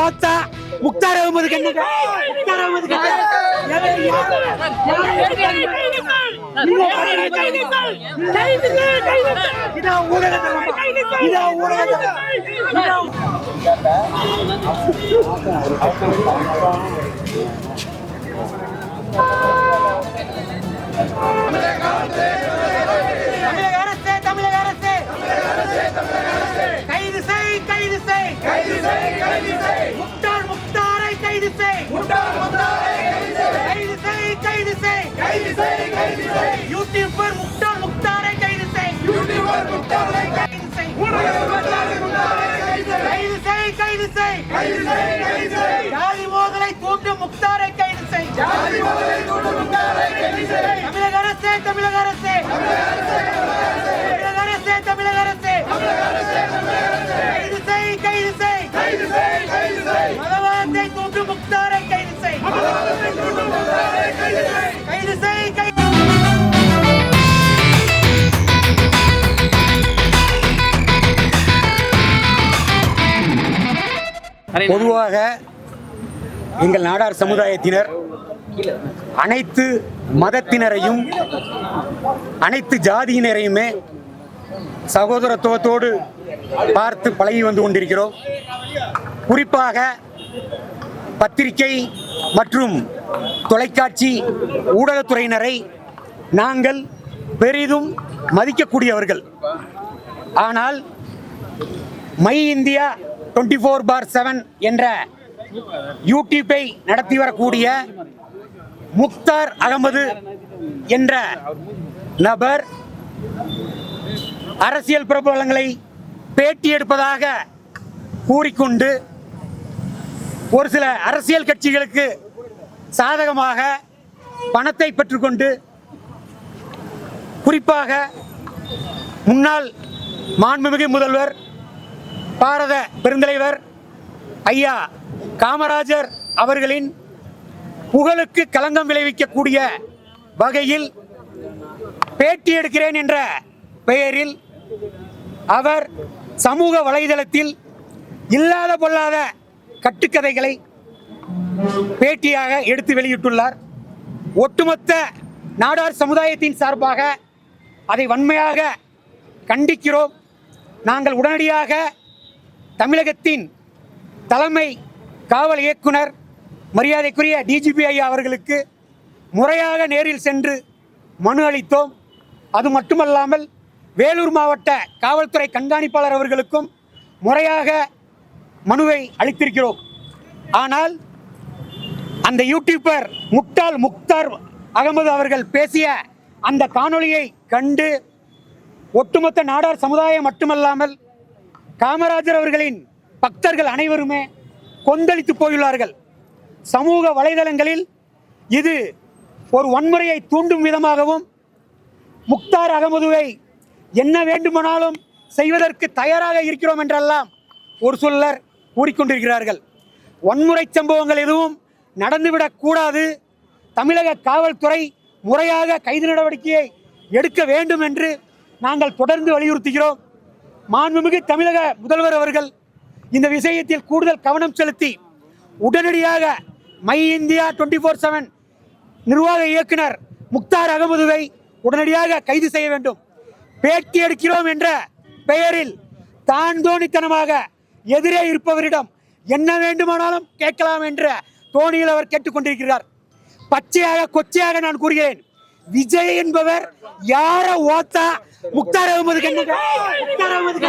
ஓத்தா முக்தார் அகமது கண்ணுங்க முக்தார் அகமது யூடியூபர் முக்தாரை கைது செய். ஜாதி மோதலை தூண்டும் முக்தாரை கைது செய். தமிழக அரசே தமிழக அரசே தமிழக அரசே கைது செய். மதவாதத்தை தூண்டும் முக்தாரை கைது செய். பொதுவாக எங்கள் நாடார் சமுதாயத்தினர் அனைத்து மதத்தினரையும் அனைத்து ஜாதியினரையுமே சகோதரத்துவத்தோடு பார்த்து பழகி வந்து கொண்டிருக்கிறோம். குறிப்பாக பத்திரிகை மற்றும் தொலைக்காட்சி ஊடகத்துறையினரை நாங்கள் பெரிதும் மதிக்கக்கூடியவர்கள். ஆனால் மை இந்தியா 24/7 என்ற யூடியூப்பை நடத்தி வரக்கூடிய முக்தார் அகமது என்ற நபர் அரசியல் பிரபலங்களை பேட்டி எடுப்பதாக கூறிக்கொண்டு ஒரு சில அரசியல் கட்சிகளுக்கு சாதகமாக பணத்தை பெற்றுக்கொண்டு, குறிப்பாக முன்னாள் மாண்புமிகு முதல்வர் பாரத பெருந்தலைவர் ஐயா காமராஜர் அவர்களின் புகழுக்கு களங்கம் விளைவிக்கக்கூடிய வகையில் பேட்டி எடுக்கிறேன் என்ற பெயரில் அவர் சமூக வலைதளத்தில் இல்லாத பொல்லாத கட்டுக்கதைகளை பேட்டியாக எடுத்து வெளியிட்டுள்ளார். ஒட்டுமொத்த நாடார் சமுதாயத்தின் சார்பாக அதை வன்மையாக கண்டிக்கிறோம். நாங்கள் உடனடியாக தமிழகத்தின் தலைமை காவல் இயக்குனர் மரியாதைக்குரிய டிஜிபி ஐயா அவர்களுக்கு முறையாக நேரில் சென்று மனு அளித்தோம். அது மட்டுமல்லாமல் வேலூர் மாவட்ட காவல்துறை கண்காணிப்பாளர் அவர்களுக்கும் முறையாக மனுவை அளித்திருக்கிறோம். ஆனால் அந்த யூடியூபர் முக்தார் அகமது அவர்கள் பேசிய அந்த காணொளியை கண்டு ஒட்டுமொத்த நாடார் சமுதாயம் மட்டுமல்லாமல் காமராஜர் அவர்களின் பக்தர்கள் அனைவருமே கொந்தளித்து போயுள்ளார்கள். சமூக வலைதளங்களில் இது ஒரு வன்முறையை தூண்டும் விதமாகவும் முக்தார் அகமதுவை என்ன வேண்டுமானாலும் செய்வதற்கு தயாராக இருக்கிறோம் என்றெல்லாம் ஒரு சிலர் கூறிக்கொண்டிருக்கிறார்கள். வன்முறை சம்பவங்கள் எதுவும் நடந்துவிடக் கூடாது, தமிழக காவல்துறை முறையாக கைது நடவடிக்கையை எடுக்க வேண்டும் என்று நாங்கள் தொடர்ந்து வலியுறுத்துகிறோம். மாண்புமிகு தமிழக முதல்வர் அவர்கள் இந்த விஷயத்தில் கூடுதல் கவனம் செலுத்தி உடனடியாக மை இந்தியா 24/7 நிர்வாக இயக்குனர் முக்தார் அகமதுவை உடனடியாக கைது செய்ய வேண்டும். பேட்டி எடுக்கிறோம் என்ற பெயரில் தான் தோணித்தனமாக எதிரே இருப்பவரிடம் என்ன வேண்டுமானாலும் கேட்கலாம் என்ற தோணியில் அவர் கேட்டுக்கொண்டிருக்கிறார். பச்சையாக கொச்சையாக நான் கூறுகிறேன், விஜய் என்பவர் யார ஓத்தா முக்தார் அகமது கண்ணுங்க முக்தார் அகமது